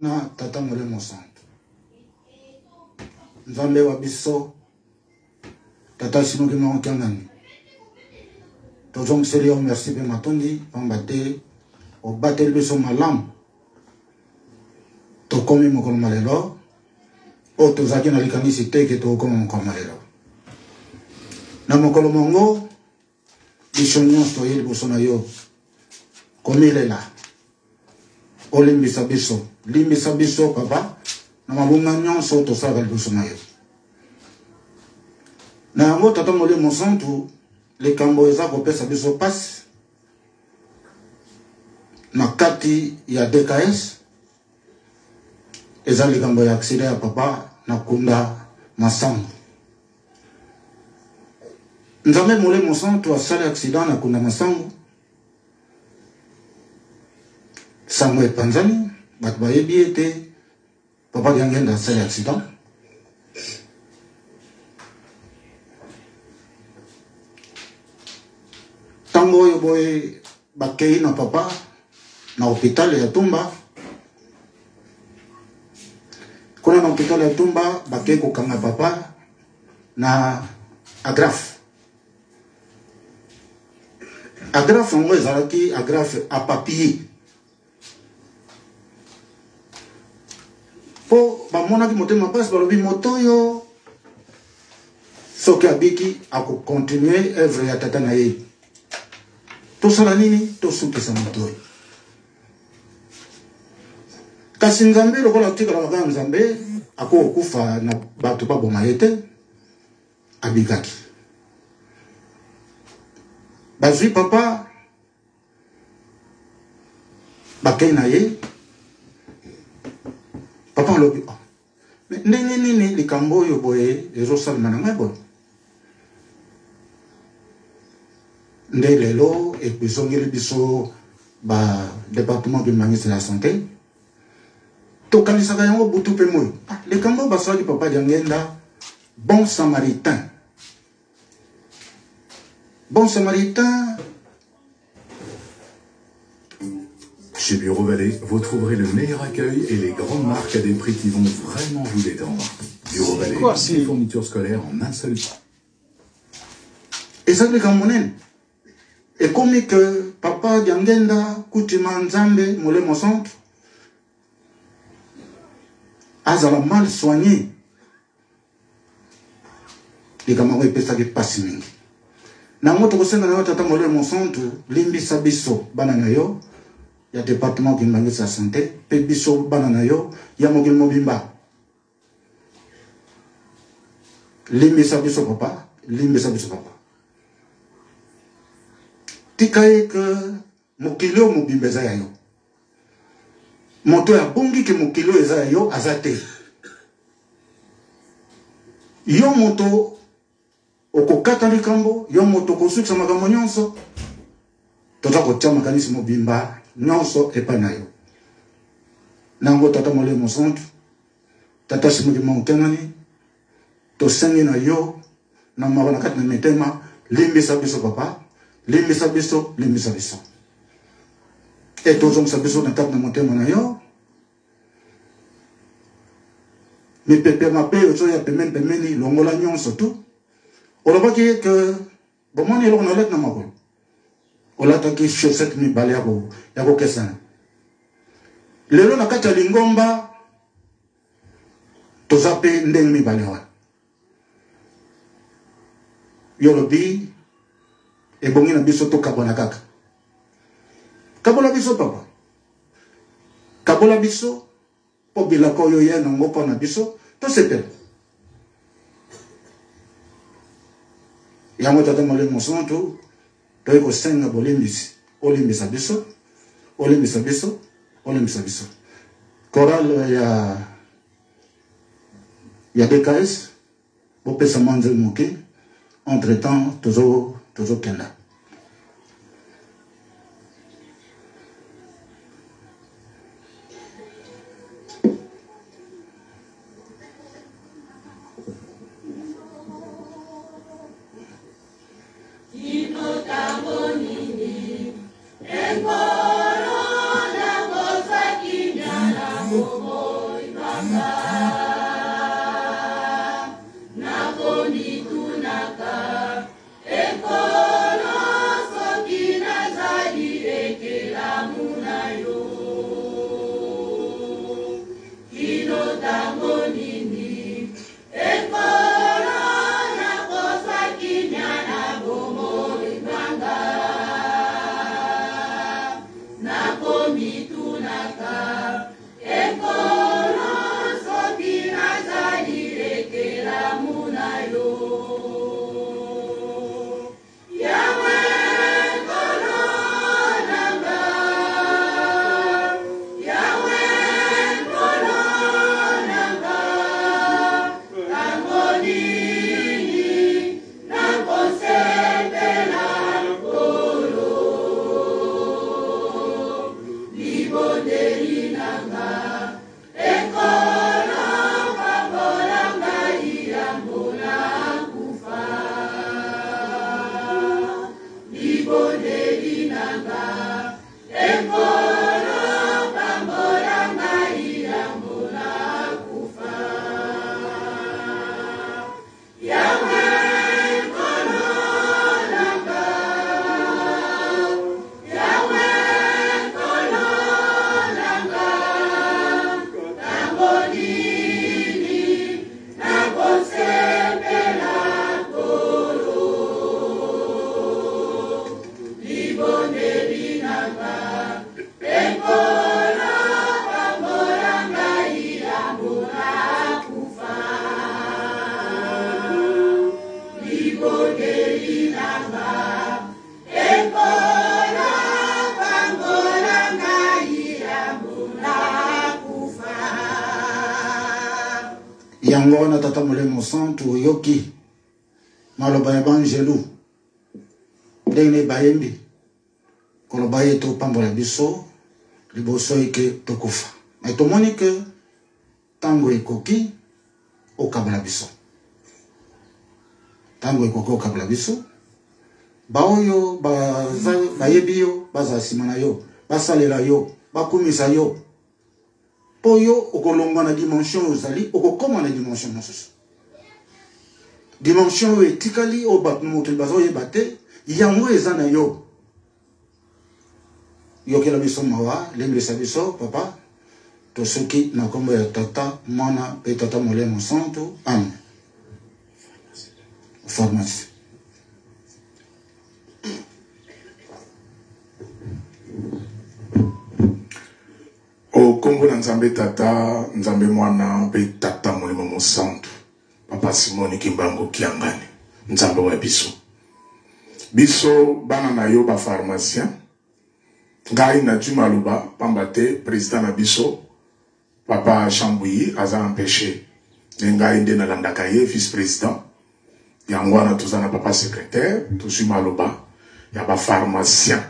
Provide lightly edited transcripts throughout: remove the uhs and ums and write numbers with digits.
na tata molemo santo nzambe wa biso tata sinoki moko kiangani tozongiseli yo merci mpe matondi pamba te obateli biso malamu tokomi mokolo malelo oyo tozalaki na likanisi te ke tokoma mokolo malelo na mokolo mongo biso nyonso toye liboso na yo komilela olimbisa biso limbisa biso papa na mabunga nyonso tosalaka liboso na yo na yango tata molimo santu likambo eza kopesa biso pasi na kati ya DKS eza likambo ya aksida ya papa na kunda masango nzambe molimo santu asali aksida na kunda masango sango epanzani bato bayebi ete papa kiangenda asali accident tango oyo boye bakei na papa na hôpital ya Tumba kuna na hôpital ya Tumba bakei kokanga papa na agrafe yango ezalaki agrafe a papier po bamonaki motema pasi balobi moto oyo soki abiki akokontinue œuvre ya tata na ye tosala nini tosukisa moto oyo kasi nzambe lokola tikala kaka nzambe akokufa na bato baboma ye te abikaki bazwi papa bakei na ye papa alobi ndenge nini likambo oyo boye ezosalema na ngai boye nde lelo ebizongeli biso ba département de ministère de la santé tokanisaka yango butu mpe moi likambo basalaki papa diangenda bon samaritain Chez Bureau Vallée, vous trouverez le meilleur accueil et les grandes marques à des prix qui vont vraiment vous détendre. Bureau Vallée, les fournitures scolaires en un seul temps. Et ça, les Camerounais. Et comme que papa Diangenda, Koutima Nzambe, Molemo Centre, azala mal soigné. Les Camerounais peuvent s'agir pas si mingi. Nango tokosenga na tata Molemo Centre, limbisa biso banana yo. Il y a département qui m'a sa santé, pe biso banana yo, ya mokil mobimba. Limbisa biso papa. Tikaye que mokilo mobimba eza ya yo. Moto ya bongi ke mokilo eza ya yo azate. Yo moto okokata likambo, yo moto kosukisa makambo nyonso. Tota kotia makanisi mobimba. Nyonso epa na yo nango tata molemo santu tata simuki monkengani tosengi na yo na mawa na kati na mitema limbisa biso papa limbisa biso e tozongisa biso na kati na motema na yo mipepe mape ozo ya pemeni longola nyonso tu olobaki ke bomoni eloko na lek na makolo olataki chaussette mibale yako kesana lelo na kati ya lingomba toza pe ndenge mibale wana yolobi ebongi na biso tokabola kaka kabola biso papa kabola biso po bilaka oyo ye nango mpo na biso tosepela yango tata molemo santu toye kosenga bolimbisi olimbisa biso chorale ya DKS bopesa manzeli moke entre temps tozokenda Engoro na moza kinyana momo yango na tata molemo santu yoki maloba ya banjelu ndenge bayembi koloba ye topambola biso liboso eke tokufa mais tomoni ke tango ekoki okabala biso tango ekoki okabala biso baoyo bayebi yo baza nsima na yo basalela yo bakumisa yo po yo okolongwa na dimension ozali okokoma na dimension mosusu dimension oyo etikali oyo bato moto bazoyeba te yango eza na yo yokela biso mawa lembisa biso papa tosoki na kombo ya tata mwana pe tata molemo santo amen pharmacie o kombo na nzambe tata nzambe mwana pe tata molemo santo papa Simoni Kimbango Kiangani nzambe wa biso biso bana na yo ba pharmacien ngai na Jumaluba pambate président na biso papa Chambouyi aza empêché ngai nde na landaka ye vice président yango wana toza na papa secrétaire tozu maloba ya ba pharmacien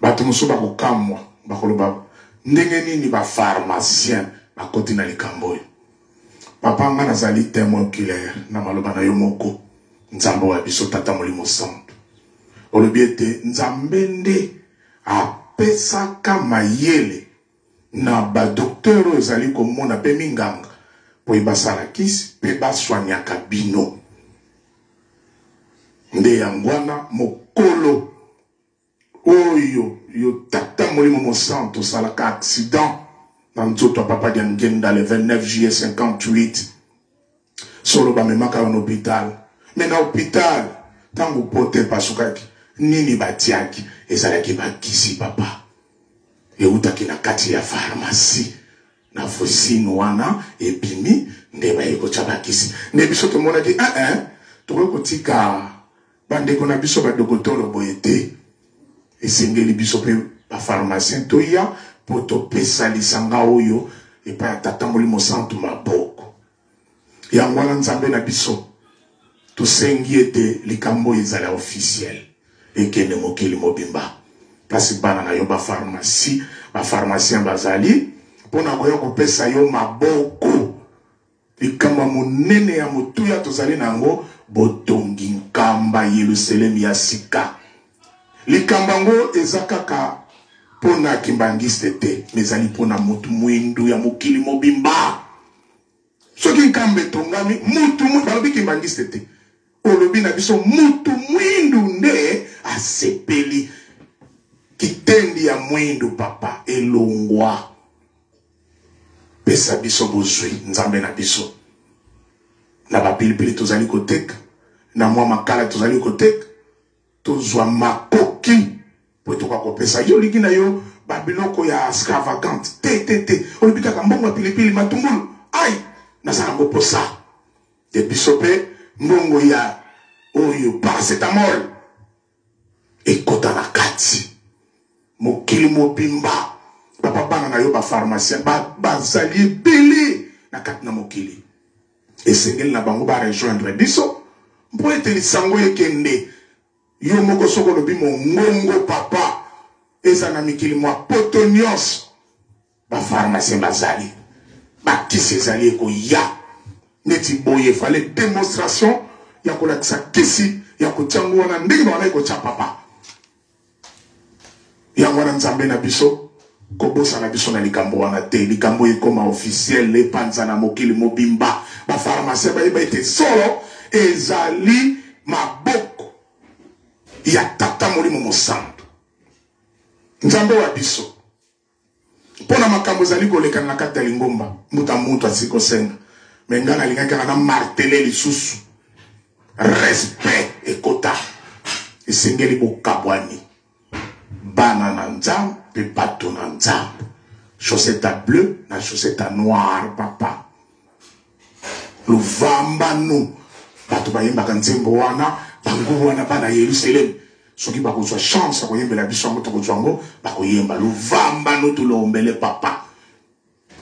bato mosusu bakokamwa bakoloba ndenge nini ba pharmacien bakoti na likambo oyo papa nga nazali témoin oculaire na maloba na yo moko nzambe wa biso tata molimo santo olobi ete nzambe nde apesaka mayele na badokteur oyo ezali komona mpe minganga po ebasala kisi mpe baswaniaka bino nde yango wana mokolo oyo yo tata molimo mosanto osalaka accident na nzoto ya papa Diangenda le 29 juillet 58 solo bamemaka yo na hôpital me na hôpital ntango pote epasukaki nini batiaki ezalaki bakisi papa eutaki na kati ya pharmacie na fosine wana ebimi nde bayekotya bakisi nde biso tomonaki tokoki kotika bandeko na biso badokotolo boye te esengeli biso mpe bapharmacien toya po topesa lisanga oyo epai ya tata molimo santu maboko yango wana nzambe na biso tosengi ete likambo ezala officiel ekende mokili mobimba kasi bana na yo bapharmacien bazali mpona koya kopesa yo maboko likambo monene ya motuya tozali nango botongi nkamba Yerusalemi ya sika likambo yango eza kaka mpona kimbangiste te mezali mpona mutu mwindu ya mokili mobimba soki nkamba etongami mutu mwindu balobi kimbangiste te olobi na biso mutu mwindu nde asepeli kitendi ya mwindu papa elongwa pesa biso bozwi nzambe na biso na bapilipili tozali koteka na mwa makala tozali koteka tozwa makoki po toka kopesa yo liki na yo babiloko ya extravagante te olobi kaka mbongo ya pilipili matungulu ai nasala ngo posa de biso mpe mbongo ya oyo paracetamol ekota na kati mokili mobimba papa bana na yo bapharmacien bazali ebele na kati na mokili esengeli na bango barejoindre biso mpo ete lisango ekende yo moko soko lobi mongongo papa eza na mikili mwa poto nyonso bapharmacien bazali bakisi ezali ekoya neti boye fale démonstration ya kolakisa kisi ya kotiango wana ndenge na wana ekotya papa yango wana nzambe na biso kobosa na biso na likambo wana te likambo ekoma officiel epanza na mokili mobimba bapharmacien bayeba ete solo ezali maboko ya tata molimo mosantu nzambe wa biso mpona makambo ezali kolekana na kati ya lingomba mutu asili kosenga me ngai nalingaki kaka na martele lisusu respect ekota esengeli bokabwani bana na nzambe mpe bato na nzambe chaussette bleu na chaussette noire papa luvambano bato bayembaka nzembo wana bango wana bana Yerusalemi soki bakozwa chance ya koyembela biso yango tokozwa yango bakoyemba luvambano tulombele papa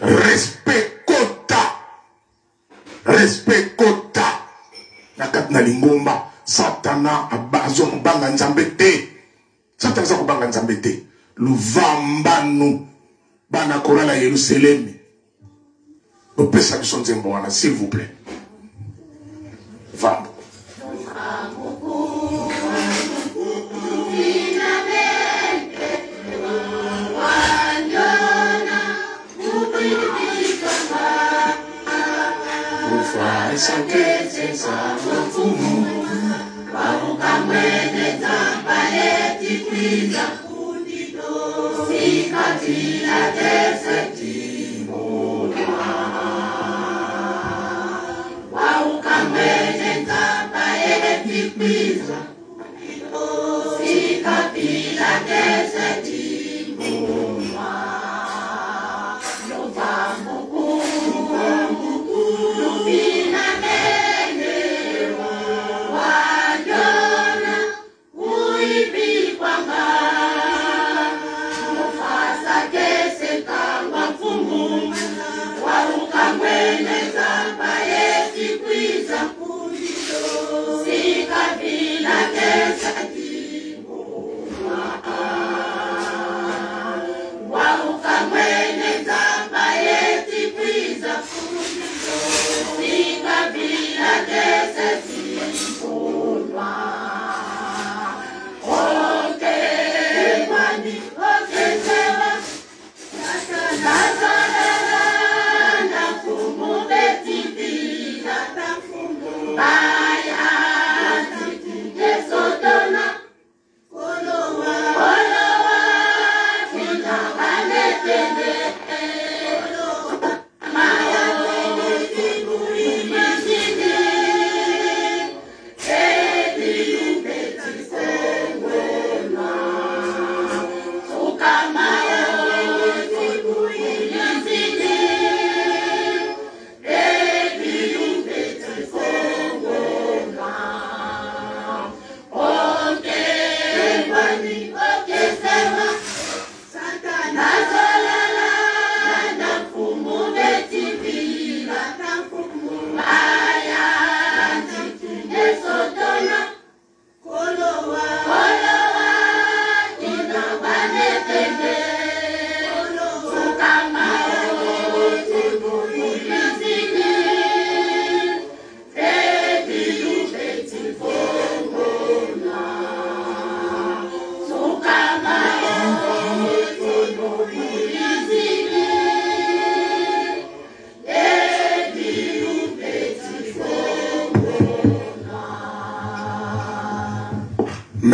respect kota respect kota na kati na lingomba satana abazo banga nzambe te satana za kubanga nzambe te luvambanu bana korala Yerusalem bopesa biso nzembo wana s'il vous plaît vambo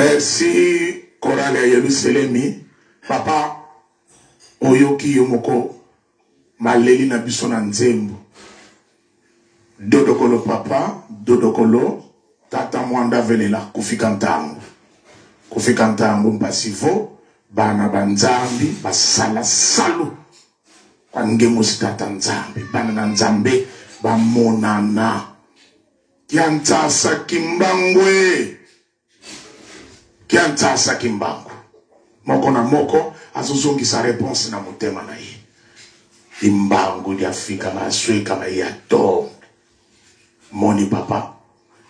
Merci, Chorale à Yerusalem. Papa, Oyoki Yomoko, Maleli na biso na nzembo. Dodokolo papa, Dodokolo, Tata Mwanda velela, Kufikantango. Kufikantango mpasivo, Bana banzambi, Basala salo. Kwangemusi tata nzambi, Bana na nzambe, Bamonana. Kiantasa kimbangwe. Kiantasa kimbangu. Moko na moko, azozongi sa réponse na motema na ye. Imbangu di Afrika maswe kama yato. Moni papa,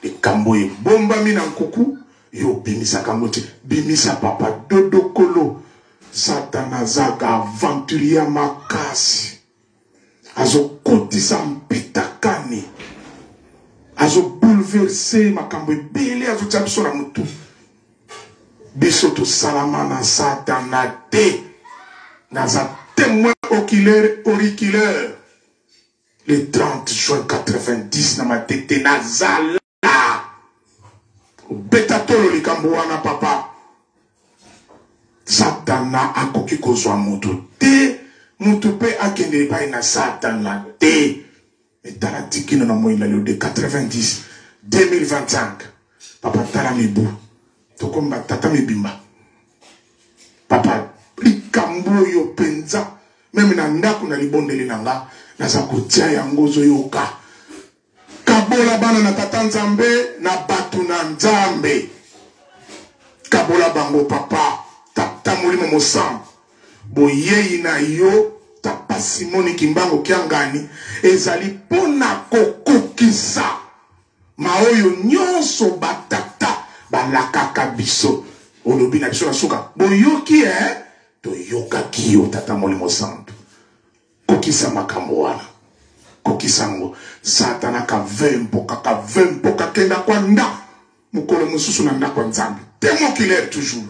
de kambo ye bomba mina nkuku, yo bimisa kamote, bimisa papa Dodokolo. Satana zaga aventurier makasi. Azo kotisa mpitakani. Azo bouleverser makambo ebele azo tchabiso na mutu. Bisoto salamana satana te. Naza témoin auriculaire. Le 30 juin 90 na matete nazala. Betatolo likambo wana papa. Satana akoki kozwa mutu te. Mutu pe akende pai na satana te. Etala tikino na moina le de 90 2025. Papa tala mebu. Tokomba tata mebimba. Papa likambo yo penza. Meme na ndaku na libondeli nanga. Naza kutia ya ngozo yoka. Kabola bana na tata nzambe na batu na nzambe. Kabola bango papa. Tata mulimo mosan. Boyei na yo. Tapa Simoni Kimbangu Kiangani ezali pona kokokisa maoyo nyonso batata balakaka biso olobi na biso na suka boyoki toyoka kiyo tata Molimo Santo kokisa makambo wana kokisango satana ka vempoka kenda kwa nda mukolo mususu na nda kwa nzambe temo kiler toujours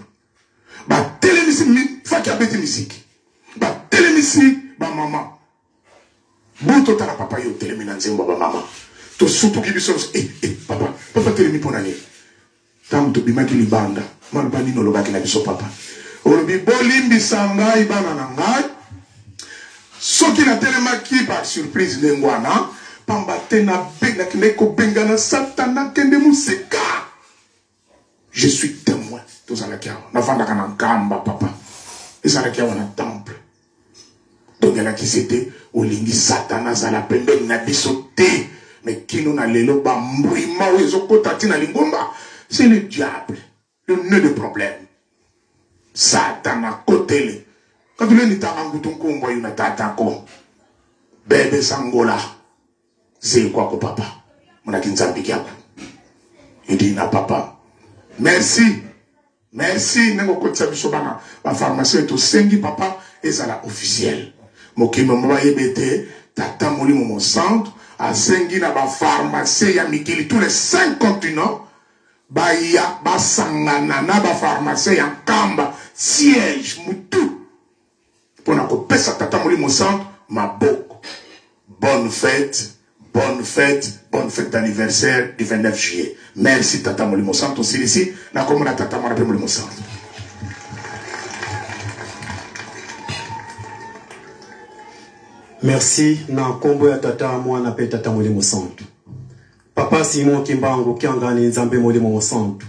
ba telemisi faki abeti misiki ba telemisi ba mama buto tala papa yo telemi na nzembo ba mama to sutu kibiso papa telemi pona ni tam to bimaki libanda malbani no lobaki na biso papa olobi bolimbi sanga ibana na ngai soki na telemaki par surprise lengwana pamba tena benga kineko benga na satana kende musika. Je suis témoin. Tout ça là na vanda kana nkamba papa. Et ça là wana temple. Donc là qui c'était olingi satana za la pembe na bisoté mais kino na lelo ba mbwima wezo kotati na lingomba. C'est le diable, le nœud de problème. Satana kotele. Quand tu l'es taranguton kombo yuna tatako. Bébé sangola. C'est quoi ko papa? Mona kinzambi kyako. Il dit na papa. Merci. Merci. Nengo kotsa bisobana. La pharmacie est au sengi papa. Et ça la officiel. Mokimo mwa yebete. Tata Molimo mon centre. A sengi na ba pharmacie ya mikili. Tous les 5 continents. Ba ya ba sangana na ba pharmacie ya kamba. Siège mutu. Pona ko pesa tata Molimo centre. Maboko. Bonne fête. Bonne fête d'anniversaire du 29 juillet. Merci Tata Molimo Santo. C'est ici, na comme la Tata Molimo Santo. Merci na kombo ya Tata mwana pe Tata Molimo Santo. Papa Simon Kimbangu Kiangani Nzambe Molimo Santo.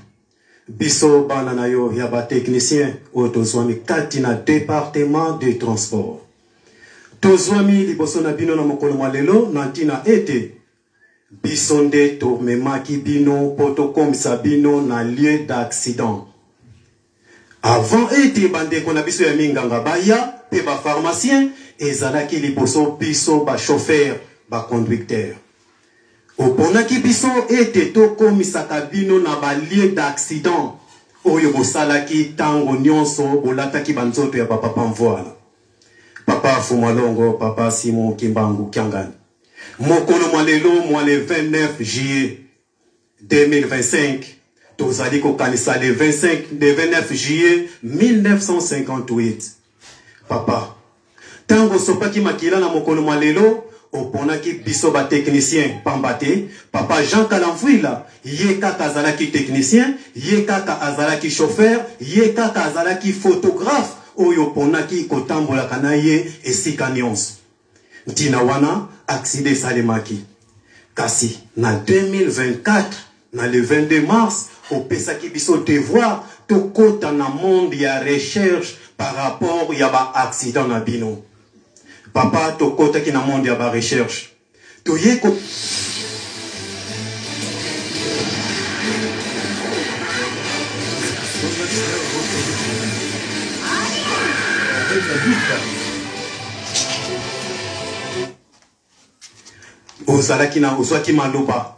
Biso bana na yo ya ba technicien otozwami kati na département de transport. Tozwami liboso na bino na mokolo malelo na ntina ete bisonde to memaki bino poto komisa bino na lieu d'accident. Avant ete bandeko na biso ya minganga baya pe ba pharmacien ezalaki liboso biso ba chauffeur ba conducteur. Oponaki biso ete to komisaka bino na ba lieu d'accident oyo bosalaki tango nyonso bolataki banzoto ya papa pamvoala. Papa Fumalongo, Papa Simon Kimbangu Kiangani. Mokolo Malelo, moi le 29 juillet 2025. Tozaliko Kanisa le 29 juillet 1958. Papa, tango sopaki makila na mokolo Malelo, oponaki biso ba technicien pambate, Papa Jean Kalamfouila, ye kaka azalaki technicien, ye kaka azalaki chauffeur, ye kaka azalaki photographe. Oyo ponaki kotambola kanaye esika nyonso. Ntina wana accident salemaki. Kasi na 2024 na le 22 mars opesaki biso devoir to kota na monde ya recherche par rapport ya ba accident na bino. Papa to kota ki na monde ya ba recherche. To yeko ozalaki na ozwaki maloba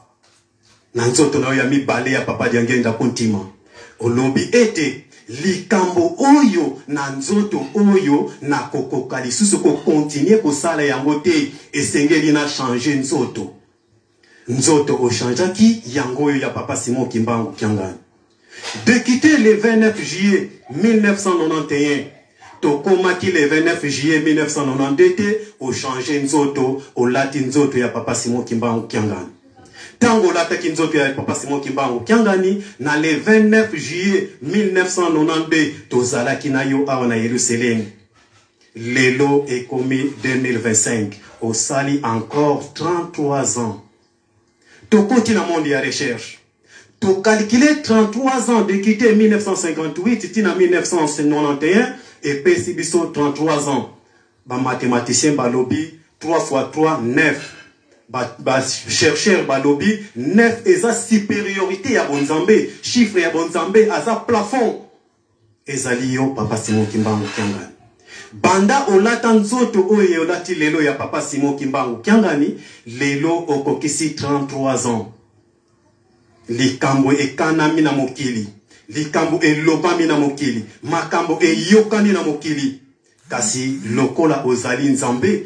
na nzoto na ya mibale ya papa diangenda kontima olobi ete likambo oyo na nzoto oyo na kokoka lisusu ko continuer kosala yango te esengeli na changer nzoto o changeaki yango oyo ya papa Simon Kimbangu Kiangani. De quitter le 29 juillet 1991 tokomaki le 29 juillet 1992 au changer nzoto au lati nzoto ya papa Simon Kimbangu Kiangani. Tango lataki nzoto ya papa Simon Kimbangu Kiangani na le 29 juillet 1992 tozalaki na yo awa na Yerusalem. Lelo ekomi 2025 au sali encore 33 ans. Tokoti na monde ya recherche. To calculer 33 ans de quitter 1958 tina 1991 et pesi biso 33 ans. Ba mathématicien balobi 3 x 3 9. Ba chercheur balobi 9 eza supériorité ya bonzambe, chiffre ya bonzambe aza plafond. Ezali yo papa Simon Kimbangu Kiangani. banda olata nzoto oyo olati lelo ya papa Simon Kimbangu kiangani lelo okokisi 33 ans likambo ekanami na mokili likambo elobami na mokili makambo eyokani na mokili kasi lokola ozali nzambe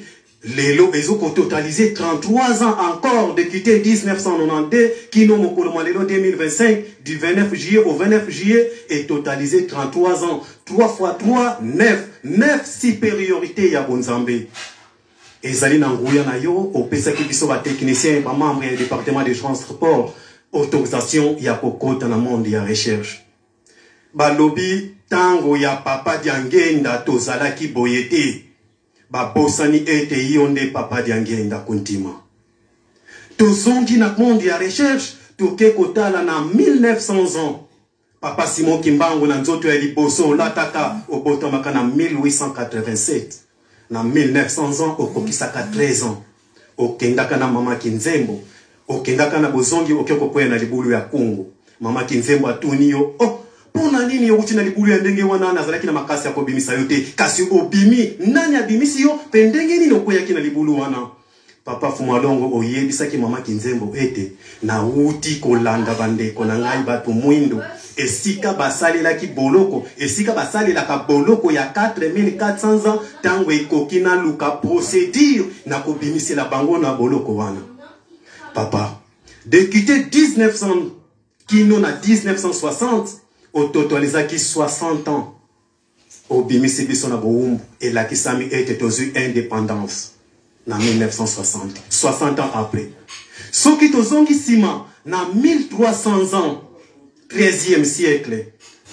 lelo ezoko totaliser 33 ans encore de quitter 1992 kino mokolo malelo 2025 du 29 juillet au 29 juillet et totaliser 33 ans 3 fois 3 9 supériorité ya bonzambe ezali na nguya na yo opesaki biso ba technicien ba membre ya département de transport autorisation ya kokota na monde ya recherche balobi tango ya papa Diangenda tozalaki boyete babosani ete yonde papa Diangenda kontima tozongi na monde ya recherche toke kotala na 1900 ans papa Simon Kimbangu na nzoto ya liboso lataka obotamaka na 1887 na 1900 ans okokisaka 13 ans okendaka na mama Kinzembo okendaka na bozongi okeko kwena na libulu ya Kongo mama Kinzembo atuni yo pona nini yokuti na libulu ya ndenge wana nazalaki na makasi ya kobimisa yote kasi obimi nani abimisi yo pendenge nini okoyaki na libulu wana papa Fumalongo oyebisaki mama Kinzembo ete na uti kolanda bandeko na ngai bato mwindo esika basalelaki boloko esika basalelaka boloko ya 4400 ans tango ekoki na luka procédure na kobimisela bango na boloko wana papa de quitter 1900 kino na 1960 ototalizaki 60 ans obimisi biso na boumbu elakisami ete tozwi indépendance na 1960 60 ans après soki tozongi sima na 1300 ans 13e siècle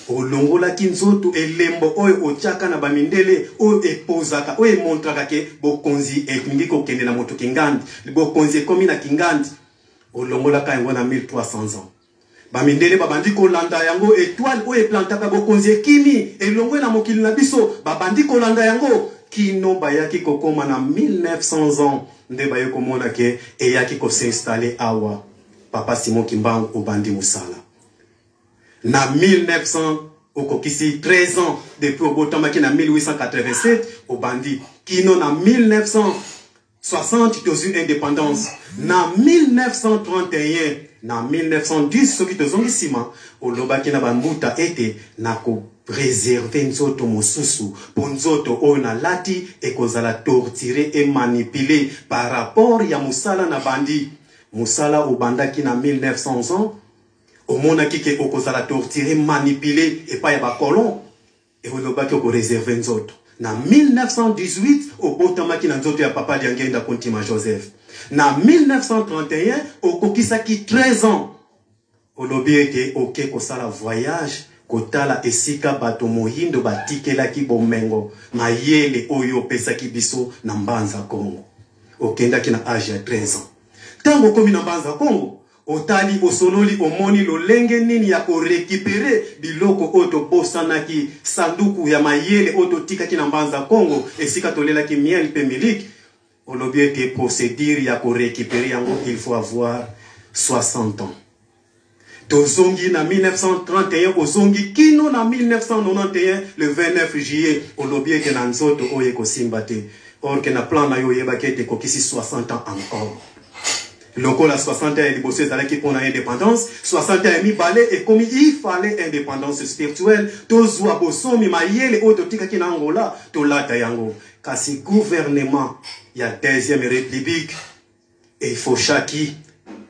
olongolaki nzoto elembo oyo ochaka na bamindele oyo epozaka oyo emontraka ke bokonzi elingi kokende na moto kingandi bokonzi ekomi na kingandi olongolaka yango na 1300 ans bamindele babandi kolanda yango étoile oyo eplantaka bokonzi ekimi elongwe na mokili na biso babandi kolanda yango kino bayaki kokoma na 1900 ans nde baye komona ke eyaki ko s'installer awa papa Simon Kimbangu obandi musala na 1900 okokisi 13 ans depuis obotamaki na 1887 obandi kino na 1960 tozwi indépendance na 1931 na 1910 soki tozongi sima olobaki na bambuta ete na ko préserver nzoto mosusu po nzoto oyo na lati ekozala torturé et manipulé par rapport ya musala na bandi musala obandaki na 1900 ans omonaki ke okozala torturé manipulé epai ya bakolon e olobaki oko réserver nzoto na 1918 obotamaki na nzoto ya papa Diangenda kontima Joseph na 1931 okokisaki 13 ans olobi ete oke kosala voyage kotala esika bato moyindo batikelaki bomengo mayele oyo opesaki biso na mbanza Kongo okendaki na age ya 13 ans tango komi na mbanza Kongo otali osololi omoni lolenge nini ya ko récupérer biloko oto bosanaki sanduku ya mayele oto tikaki na mbanza Kongo esika tolelaki miel pe miliki olobi ete procédure ya ko récupérer yango il faut avoir 60 ans tozongi na 1931 ozongi kino na 1991 le 29 juillet olobi ete na nzoto oyo ekosimba te or que na plan na yo yebaki ete kokisi 60 ans encore lokola 60 ans liboso ezalaki mpona indépendance 60 ans mibale ekomi il fallait indépendance spirituelle tozwa bosomi mayele oyo totikaki na Angola tolata yango kasi gouvernement ya deuxième république efoshaki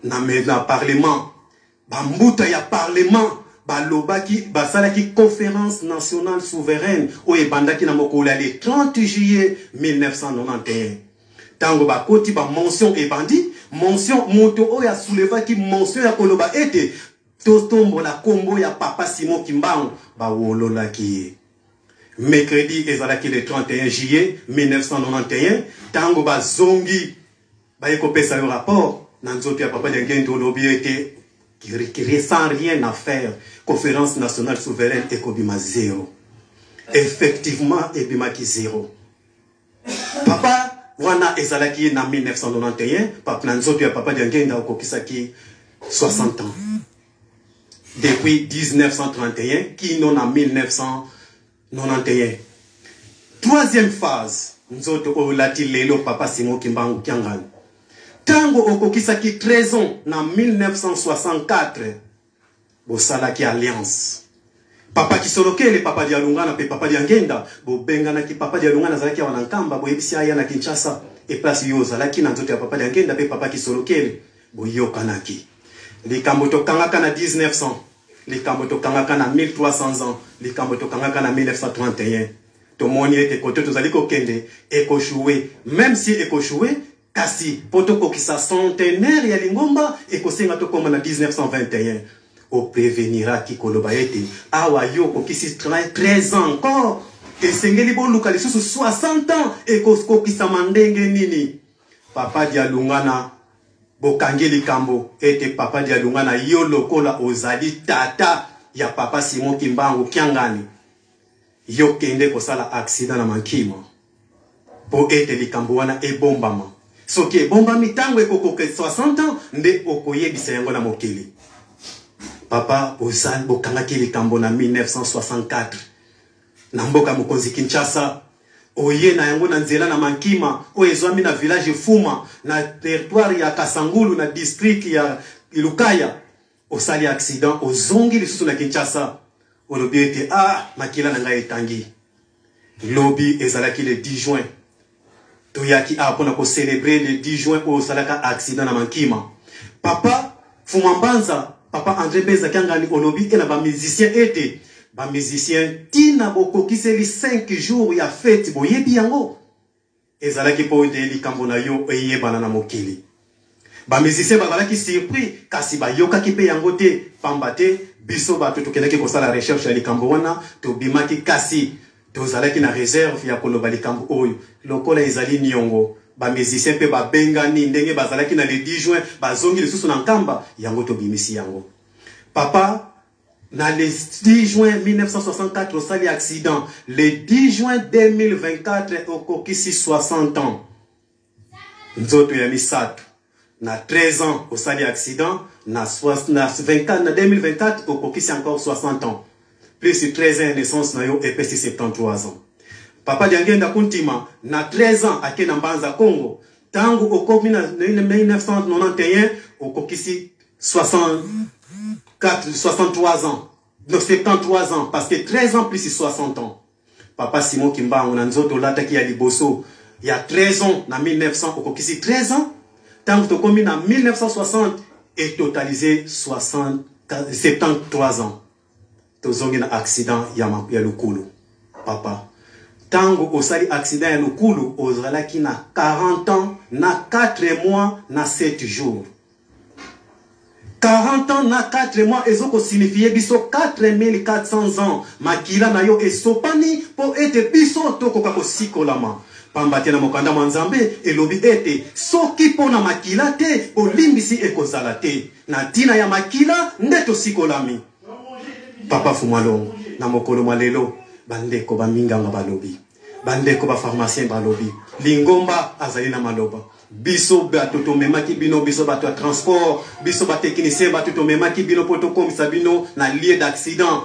na parlement bambuta ya parlement balobaki basalaki conférence nationale souveraine oyo ebandaki na mokolo ya le 30 juillet 1991 tango bakoti ba mention ebandi mention moto oyo asoulevaki mention ya koloba ete totombola kombo ya papa Simon Kimbangu bawololaki ye mercredi ezalaki le 31 juillet 1991 tango bazongi bayekopesa yo rapport na nzoto ya papa Diangenda olobi ete qui sans rien à faire conférence nationale souveraine ekobima 0 effectivement ebimaki 0 papa wana ezalaki na 1991 papa na nzoto ya papa Diangenda okokisaki 60 ans depuis 1931 kino na 1991 Troisième phase, nzoto olati lelo papa Simon Kimbangu Kiangani. Tango okokisaki 13 ans na 1964, bosalaki alliance. Papa Kisolokele, papa Dialungana, pe papa Diangenda, bo bengana ki papa Dialungana zalaki ya wanankamba, bo yebisi aya na Kinshasa, e place yo zalaki na nzoto ya papa Diangenda, pe papa Kisolokele, bo yokanaki. Likambo tokangaka na 1900, likambo tokangaka na 1300 ans, likambo tokangaka na 1931. Tomoni ete kote tozali kokende, ekochoué, même si ekochoué, kasi, poto kokisa centenaire ya Lingomba, ekosenga tokoma na 1921. O prévenira ki koloba ete awa yo kokisi 13 ans encore et sengeli bo luka lisusu 60 ans et kokisa mandenge nini papa Dialungana bokangeli kambo ete papa Dialungana yo lokola ozali tata ya papa Simon Kimbangu Kiangani yo kende kosala accident na mankima po ete likambo wana ebombama soki ebombami tango ekokoke 60 ans nde okoyebisa yango na mokili. Papa Bozan bokangaki likambo na 1964 na mboka mokonzi Kinshasa oye na yango na nzela na mankima o ezwami na village Fuma na territoire ya Kasangulu na district ya Ilukaya osali accident ozongi lisusu na Kinshasa olobi ete makila na ngai etangi lobi ezalaki le 10 juin toyaki apona ko célébrer le 10 juin o salaka accident na mankima papa Fumambanza papa André Beza Kiangani olobi et na ba musicien ete ba musicien tina bokokiseli 5 jours ya fête boyebi yango ezalaki po de likambo na yo eyebana na mokili ba musicien bazalaki surpris kasi ba yokaki pe yango te pambate biso ba tokendaki kosala recherche ya likambo wana to bimaki kasi tozalaki na réserve ya koloba likambo oyo lokola ezali nyongo ba musicien pe ba bengani ndenge bazalaki na le 10 juin bazongi lisusu na nkamba yango to bimisi yango papa na le 10 juin 1964 osali accident le 10 juin 2024 okokisi 60 ans nzoto ya misato na 13 ans osali accident na 2024 okokisi encore 60 ans plus 13 ans naissance na yo epesi 73 ans. Papa Diangenda Kuntima, na 13 ans, ake na Mbanza Congo. Tango okomi na 1991, okokisi 63 ans. Donc 73 ans, parce que 13 ans plus 60 ans. Papa Simon Kimbangu, na nzoto lataki ya liboso, il y a 13 ans, na 1900, okokisi 13 ans. Tango tokomi na 1960, et totalisé 73 ans. Tozongi na accident ya Lukulu. Papa. Tango osali accident ya Lukulu, ozalaki na 40 ans, na 4 mois, na 7 jours. 40 ans na 4 mois, ezoko signifie biso 4400 ans. Makila na yo esopani, po ete biso toko kako sikolama. Pambate na mokanda manzambe, elobi ete, soki po na makila te, olimbisi ekozala te. Na tina ya makila, ndeto sikolami. Papa Fumalongo, na mokolo malelo, bandeko ba minganga balobi. Bandeko ba pharmacien balobi. Lingomba azali na maloba. Biso bato to memaki bino, biso bato ya transport, biso ba technicien bato to memaki bino poto komisa bino na lieu d'accident.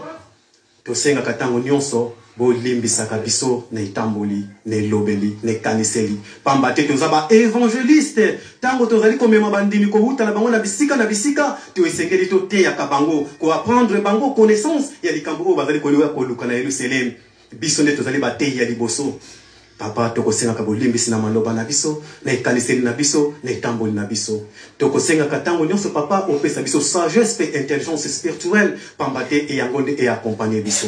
To senga katango nyonso, bo limbisaka biso na itamboli, ne lobeli, ne kaniseli. Pambate to zaba évangéliste. Tango to zali komema bandimi ko huta na bango na bisika, to esengeli to te ya kabango, ko apprendre bango connaissance ya likambo bazali ko liwa ko luka na Yerusalem. Biso ne to zali ba te ya liboso. Papa toko senga ka bolimbisi na maloba na biso, na kaniseli na biso, na itamboli na biso. Toko senga katango nyonso papa opesa biso sagesse et intelligence spirituelle, pambate e yangonde e accompagner biso.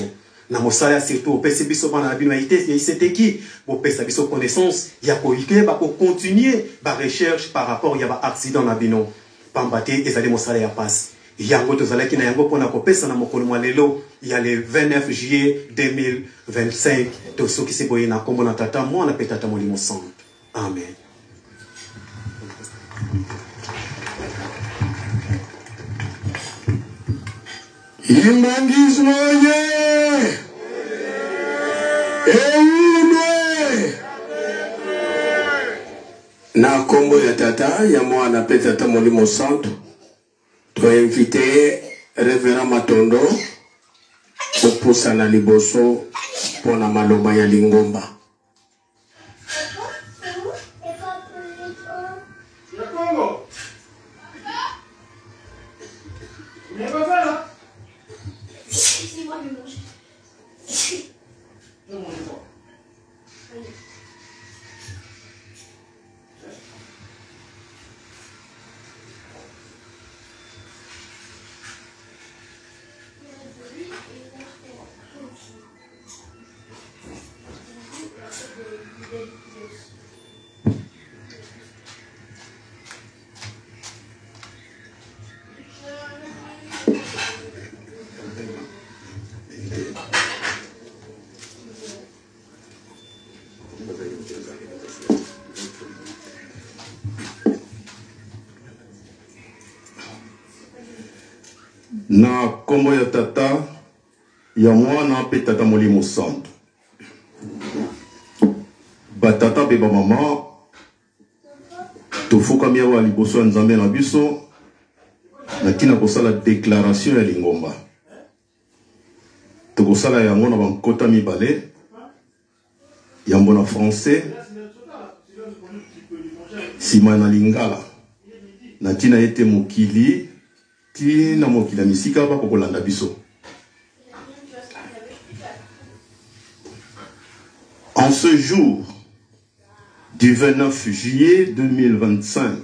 Na mosala surtout opesa biso bana na bino ite iseteki opesa biso connaissance ya ko ikeba ko continuer ba recherche par rapport ya ba accident na bino pambate ezali mosala ya passe yango tozalaki na yango pona kopesa na mokolo mwa lelo ya le 29 juillet 2025 to soki se boye na kombo na tata mwana pe tata molimo santo. Amen. Imbangizmo ye eune na kombo ya tata ya mwana pe tata molimo santo to invité Révérend Matondo oposa na liboso pona maloba ya Lingomba Na kombo ya tata ya mwana pe tata molimo santo. Ba tata pe ba mama tofuka miawa liboso ya nzambe na biso na tina kosala déclaration ya lingomba. Tokosala yango na bankota mibale yambo na français sima na lingala na tina ete mokili tina mokili misika ba kokolanda biso. En ce jour du 29 juillet 2025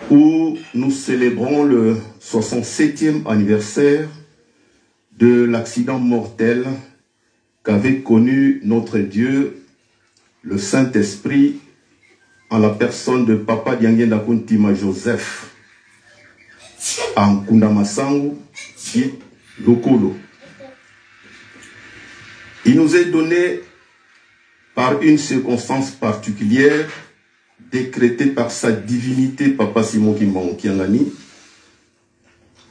où nous célébrons le 67e anniversaire de l'accident mortel qu'avait connu notre Dieu, le Saint-Esprit, en la personne de Papa Diangenda Kuntima Joseph, en Kundamasangu, dit Lokolo. Il nous est donné par une circonstance particulière, décrétée par sa divinité, Papa Simon Kimbangu-Kiangani,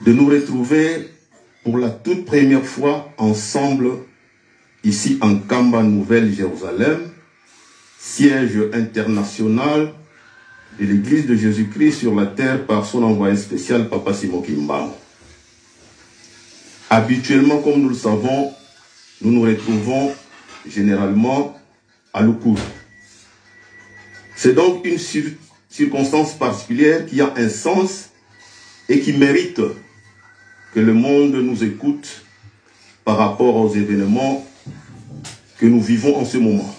de nous retrouver pour la toute première fois ensemble ici en Kamba, Nouvelle-Jérusalem, siège international de l'Église de Jésus-Christ sur la terre par son envoyé spécial, Papa Simon Kimbangu. Habituellement, comme nous le savons, nous nous retrouvons généralement à Lukuru. C'est donc une circonstance particulière qui a un sens et qui mérite que le monde nous écoute par rapport aux événements que nous vivons en ce moment.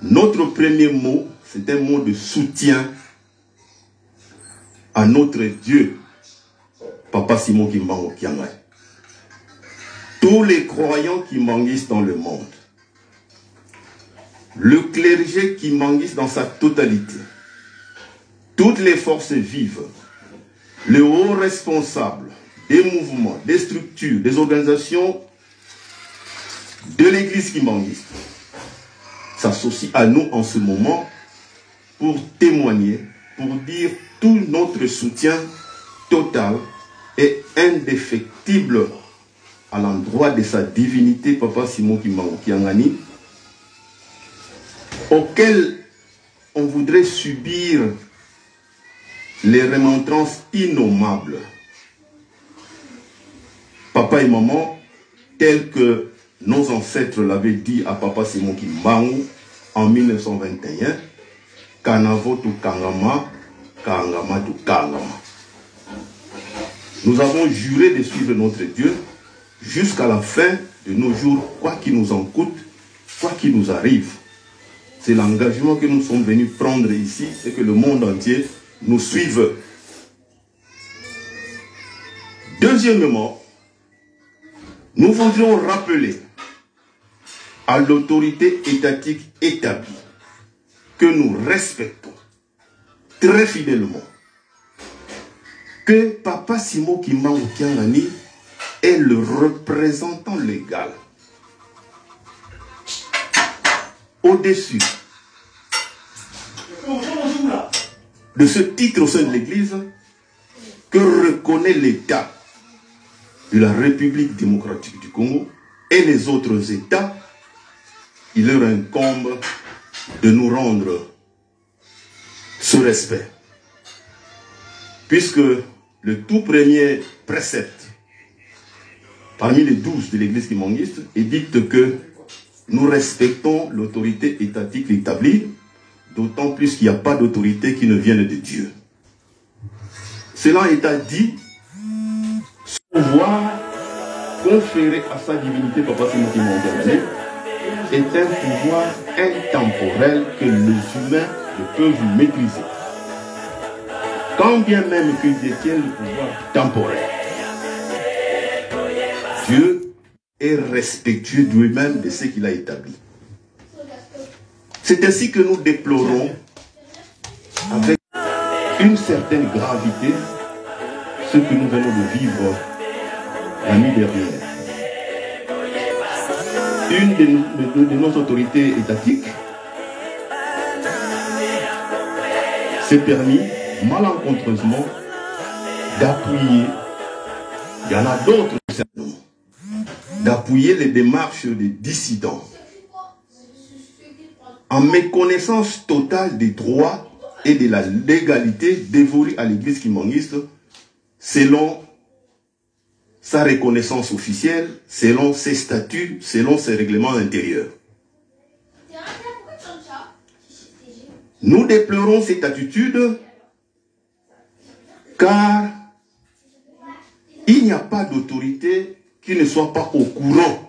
Notre premier mot, c'est un mot de soutien à notre Dieu, Papa Simon Kimbangu-Kiangani. Tous les croyants qui manguissent dans le monde, le clergé qui manguisse dans sa totalité, toutes les forces vives, les hauts responsables des mouvements, des structures, des organisations de l'Église qui manguisse s'associent à nous en ce moment pour témoigner, pour dire tout notre soutien total et indéfectible à l'endroit de sa divinité, Papa Simon Kimbangu-Kiangani, auquel on voudrait subir les remontrances innommables. Papa et maman, tels que nos ancêtres l'avaient dit à Papa Simon Kimbangu en 1921, Kanavo tu Kangama, Kangama tu Kangama. Nous avons juré de suivre notre Dieu jusqu'à la fin de nos jours, quoi qu'il nous en coûte, quoi qu'il nous arrive. C'est l'engagement que nous sommes venus prendre ici et que le monde entier nous suive. Deuxièmement, nous voudrions rappeler à l'autorité étatique établie que nous respectons très fidèlement que Papa Simon Kimbangu-Kiangani est le représentant légal au-dessus de ce titre au sein de l'Église que reconnaît l'État de la République démocratique du Congo et les autres États. Il leur incombe de nous rendre ce respect. Puisque le tout premier précepte parmi les 12 de l'Église kimbanguiste édicte que nous respectons l'autorité étatique établie, d'autant plus qu'il n'y a pas d'autorité qui ne vienne de Dieu. Cela étant dit, ce pouvoir conféré à sa divinité, Papa Simon Kimbangu-Kiangani, est un pouvoir intemporel que les humains ne peuvent maîtriser. Quand bien même qu'ils détiennent le pouvoir temporel, Dieu est respectueux de lui-même de ce qu'il a établi. C'est ainsi que nous déplorons avec une certaine gravité ce que nous venons de vivre la nuit dernière. Une de nos autorités étatiques s'est permis malencontreusement d'appuyer, il y en a d'autres, d'appuyer les démarches des dissidents en méconnaissance totale des droits et de la légalité dévolue à l'église kimbanguiste selon sa reconnaissance officielle, selon ses statuts, selon ses règlements intérieurs. Nous déplorons cette attitude car il n'y a pas d'autorité qui ne soit pas au courant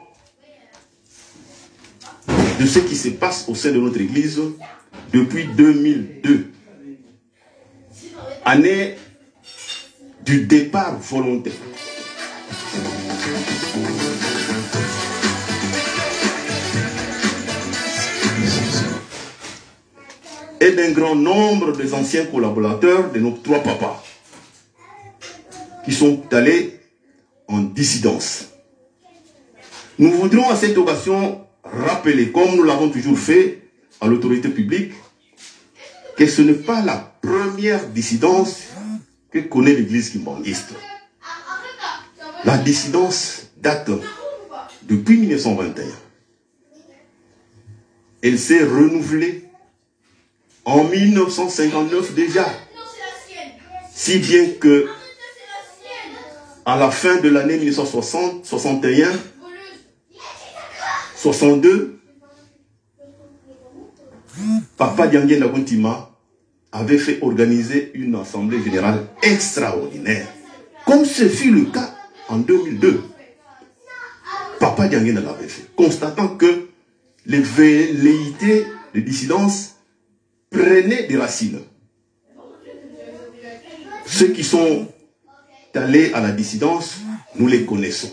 de ce qui se passe au sein de notre église depuis 2002, année du départ volontaire. Et d'un grand nombre des anciens collaborateurs de nos trois papas qui sont allés en dissidence. Nous voudrions à cette occasion rappeler, comme nous l'avons toujours fait à l'autorité publique, que ce n'est pas la première dissidence que connaît l'église kimbanguiste. La dissidence date depuis 1921. Elle s'est renouvelée en 1959 déjà. Si bien que à la fin de l'année 1960, 61, 62, Papa Diangué Naguntima avait fait organiser une assemblée générale extraordinaire, comme ce fut le cas en 2002. Papa Diangué l'avait fait, constatant que les velléités de dissidence prenaient des racines. Ceux qui sont allés à la dissidence, nous les connaissons.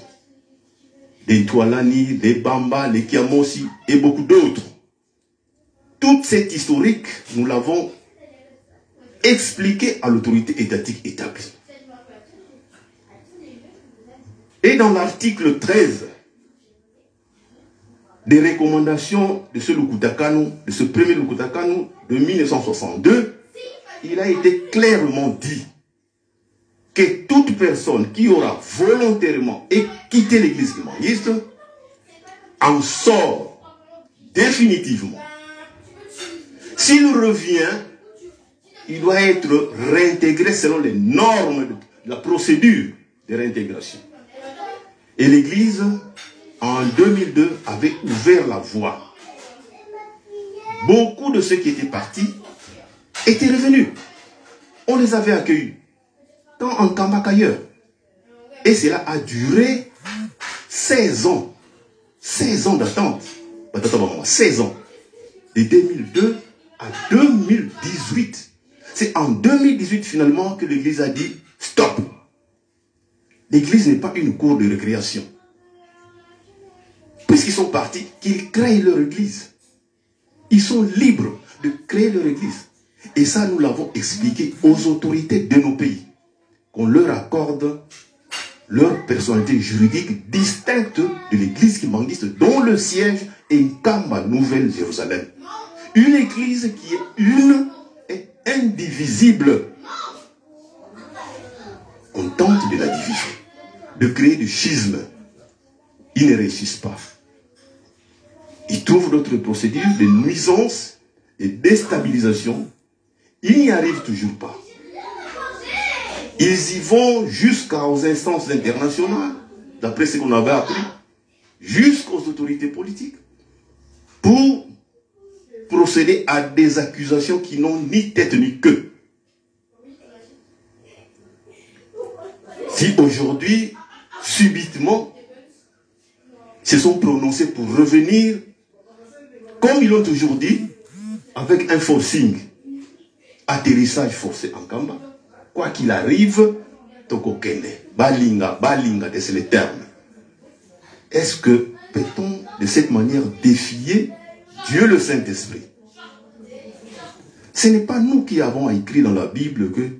Les Toualani, les Bamba, les Kiamosi et beaucoup d'autres. Toute cette historique, nous l'avons expliqué à l'autorité étatique établie. Et dans l'article 13 des recommandations de ce Lukutakanu, de ce premier Lukutakanu de 1962, il a été clairement dit que toute personne qui aura volontairement quitté l'église kimbanguiste en sort définitivement. S'il revient, il doit être réintégré selon les normes de la procédure de réintégration. Et l'église, en 2002, avait ouvert la voie. Beaucoup de ceux qui étaient partis étaient revenus. On les avait accueillis, tant en Kamba qu'ailleurs. Et cela a duré 16 ans. 16 ans d'attente. 16 ans. De 2002 à 2018. C'est en 2018 finalement que l'église a dit stop. L'église n'est pas une cour de récréation. Puisqu'ils sont partis, qu'ils créent leur église. Ils sont libres de créer leur église. Et ça, nous l'avons expliqué aux autorités de nos pays. Qu'on leur accorde leur personnalité juridique distincte de l'église kimbanguiste, dont le siège est Kamba, Nouvelle-Jérusalem. Une église qui est une et indivisible. On tente de la division, de créer du schisme. Ils ne réussissent pas. Ils trouvent d'autres procédures de nuisance et déstabilisation. Ils n'y arrivent toujours pas. Ils y vont jusqu'aux instances internationales, d'après ce qu'on avait appris, jusqu'aux autorités politiques, pour procéder à des accusations qui n'ont ni tête ni queue. Si aujourd'hui, subitement, se sont prononcés pour revenir, comme ils l'ont toujours dit, avec un forcing, atterrissage forcé en Kamba, quoi qu'il arrive, Tokokende, Balinga, c'est le terme. Est-ce que peut-on de cette manière défier Dieu le Saint-Esprit? Ce n'est pas nous qui avons écrit dans la Bible que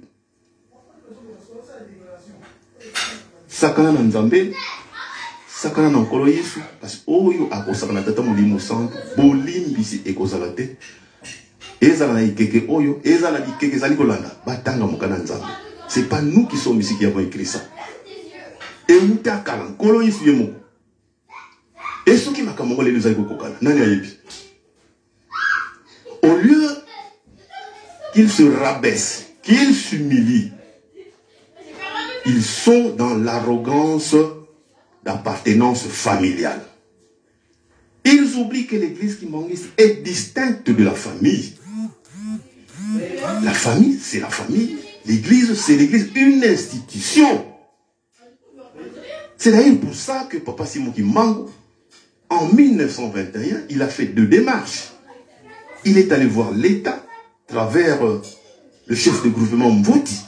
Sakana Nzambe, Sakana Nankolo Yesu, parce que Oyo akosakana tata mulimo santo, bolimbisi ekozalate, ezala na ikeke Oyo, ezala ikeke zali kolanda, batanga mukana Nzambe. Ce n'est pas nous qui sommes ici qui avons écrit ça. Et nous avons colonisé. Et ce qui m'a dit, au lieu qu'ils se rabaissent, qu'ils s'humilient, ils sont dans l'arrogance d'appartenance familiale. Ils oublient que l'église kimbanguiste est distincte de la famille. La famille, c'est la famille. L'église, c'est l'église, une institution. C'est d'ailleurs pour ça que Papa Simon Kimbangu, en 1921, il a fait 2 démarches. Il est allé voir l'État à travers le chef de gouvernement Mvoti,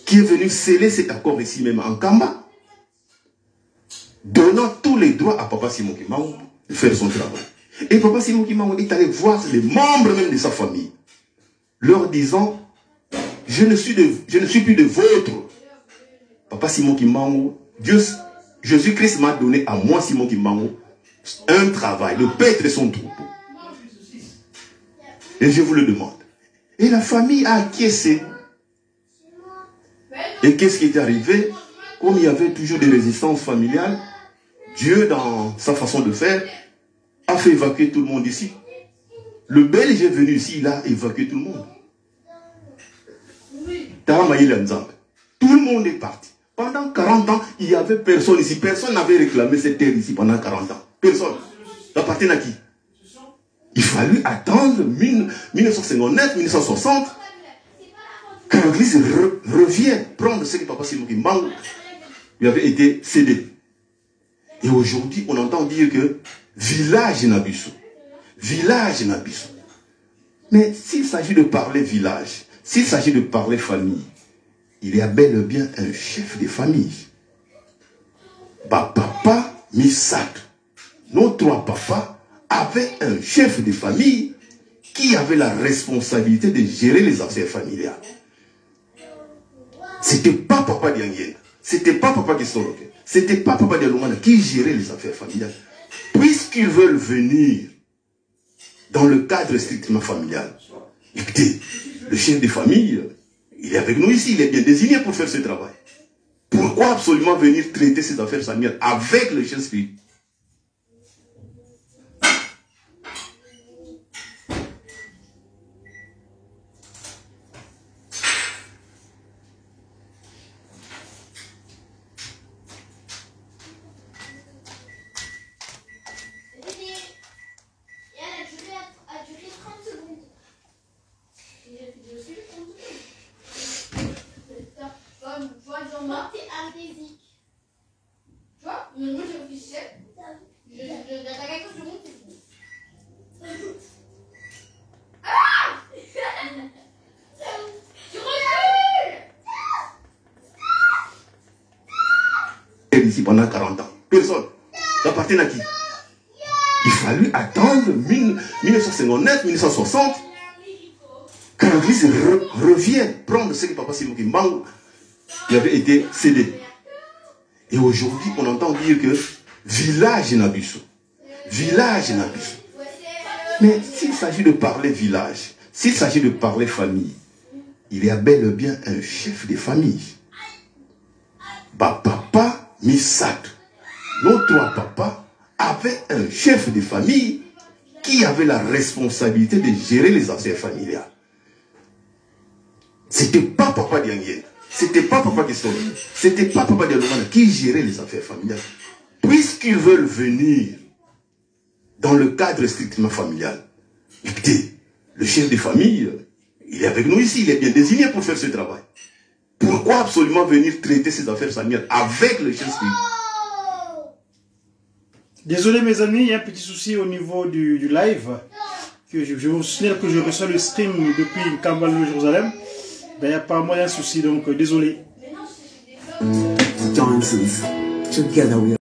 qui est venu sceller cet accord ici même en Kamba, donnant tous les droits à Papa Simon Kimbangu de faire son travail. Et Papa Simon Kimbangu est allé voir les membres même de sa famille, leur disant, je ne suis plus de vôtre. Papa Simon Kimbangu, Jésus-Christ m'a donné à moi, Simon Kimbangu, un travail, de paître son troupeau. Et je vous le demande. Et la famille a acquiescé. Et qu'est-ce qui est arrivé? Comme il y avait toujours des résistances familiales, Dieu, dans sa façon de faire, a fait évacuer tout le monde ici. Le Belge est venu ici, il a évacué tout le monde. Tout le monde est parti. Pendant 40 ans, il n'y avait personne ici. Personne n'avait réclamé cette terre ici pendant 40 ans. Personne. Ça appartient à qui? Il fallut attendre 1959, 1960 que l'église revienne prendre ce que Papa Simon Kimbangu lui avait été cédé. Et aujourd'hui, on entend dire que village Nabiso. Village Nabiso. Mais s'il s'agit de parler village, s'il s'agit de parler famille, il y a bel et bien un chef de famille. Papa Misat, nos 3 papas avaient un chef de famille qui avait la responsabilité de gérer les affaires familiales. C'était pas Papa Diangien, c'était pas Papa Kisoroke, c'était pas Papa Dialumana qui gérait les affaires familiales. Puisqu'ils veulent venir dans le cadre strictement familial, écoutez, le chef de famille, il est avec nous ici, il est bien désigné pour faire ce travail. Pourquoi absolument venir traiter ces affaires familiales avec le chef spirituel? Ici pendant 40 ans. Personne. Ça appartient à qui? Il fallut attendre 1959, 1960 que l'église revienne prendre ce que Papa Simon Kimbangu lui avait été cédé. Et aujourd'hui, on entend dire que village Nabiso. Village Nabiso. Mais s'il s'agit de parler village, s'il s'agit de parler famille, il y a bel et bien un chef de famille. Papa Misat, nos 3 papas avaient un chef de famille qui avait la responsabilité de gérer les affaires familiales. C'était pas Papa Diangien, c'était pas Papa Kisoro, c'était pas Papa Dialumana qui gérait les affaires familiales. Puisqu'ils veulent venir dans le cadre strictement familial, écoutez, le chef de famille, il est avec nous ici, il est bien désigné pour faire ce travail. Pourquoi absolument venir traiter ces affaires familiales avec le chef spirituel? Désolé mes amis, il y a un petit souci au niveau du live. Je vous signale que je reçois le stream depuis Kamba, Jérusalem. Ben, apparemment il y a un souci, donc désolé.